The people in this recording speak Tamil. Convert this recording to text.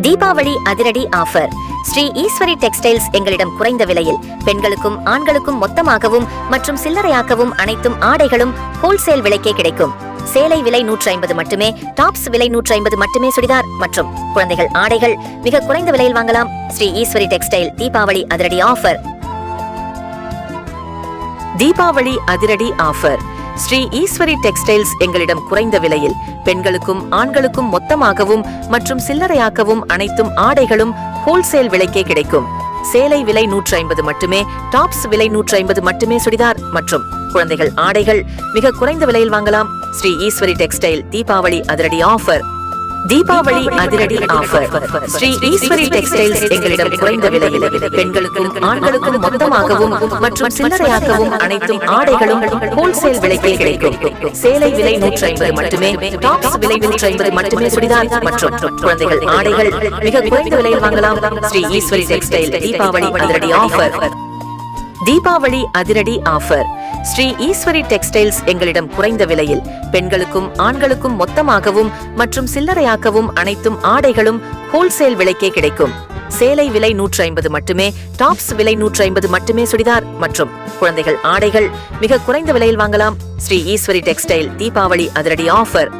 தீபாவளி அதிரடி ஆஃபர். ஸ்ரீ ஈஸ்வரி டெக்ஸ்டைல்ஸ் எங்களிடம் குறைந்த விலையில் பெண்களுக்கும் ஆண்களுக்கும் மொத்தமாகவும் மற்றும் சில்லறையாக்கவும் அனைத்தும் ஆடைகளும் ஹோல்சேல் விலைக்கே கிடைக்கும். சேலை விலை 150 மட்டுமே, டாப்ஸ் விலை 150 மட்டுமே, சுடிதார் மற்றும் குழந்தைகள் ஆடைகள் மிக குறைந்த விலையில் வாங்கலாம். ஸ்ரீ ஈஸ்வரி டெக்ஸ்டைல் தீபாவளி அதிரடி ஆஃபர். தீபாவளி அதிரடி ஆஃபர். ஸ்ரீ ஈஸ்வரி டெக்ஸ்டைல்ஸ் எங்களிடம் குறைந்த விலையில் பெண்களுக்கும் ஆண்களுக்கும் மொத்தமாகவும் மற்றும் சில்லறையாக்கவும் அனைத்தும் ஆடைகளும் ஹோல்சேல் விலைக்கே கிடைக்கும். சேலை விலை 150 மட்டுமே, டாப்ஸ் விலை 150 மட்டுமே, சுடிதார் மற்றும் குழந்தைகள் ஆடைகள் மிக குறைந்த விலையில் வாங்கலாம். ஸ்ரீ ஈஸ்வரி டெக்ஸ்டைல் தீபாவளி அதிரடி ஆஃபர். தீபாவளி அதிரடி ஆஃபர். ஸ்ரீ ஈஸ்வரி டெக்ஸ்டைல்ஸ் எங்களிடம் குறைந்த விலையில் பெண்களுக்கும் ஆண்களுக்கும் மொத்தமாகவும் மற்றும் சில்லறையாக்கவும் அனைத்தும் ஆடைகளும் ஹோல்சேல் விலைக்கே கிடைக்கும். சேலை விலை 150 மட்டுமே, டாப்ஸ் விலை 150 மட்டுமே, சுடிதார் மற்றும் குழந்தைகள் ஆடைகள் மிக குறைந்த விலையில் வாங்கலாம். ஸ்ரீ ஈஸ்வரி டெக்ஸ்டைல் தீபாவளி அதிரடி ஆஃபர். தீபாவளி அதிரடி ஆஃபர். ஸ்ரீ ஈஸ்வரி டெக்ஸ்டைல்ஸ் எங்களிடம் குறைந்த விலையில் பெண்களுக்கும் ஆண்களுக்கும் மொத்தமாகவும் மற்றும் சில்லறையாக்கவும் அனைத்தும் ஆடைகளும் ஹோல்சேல் விலைக்கே கிடைக்கும். சேலை விலை 150 மட்டுமே, டாப்ஸ் விலை 150 மட்டுமே, சுடிதார் மற்றும் குழந்தைகள் ஆடைகள் மிக குறைந்த விலையில் வாங்கலாம். ஸ்ரீ ஈஸ்வரி டெக்ஸ்டைல் தீபாவளி அதிரடி ஆஃபர்.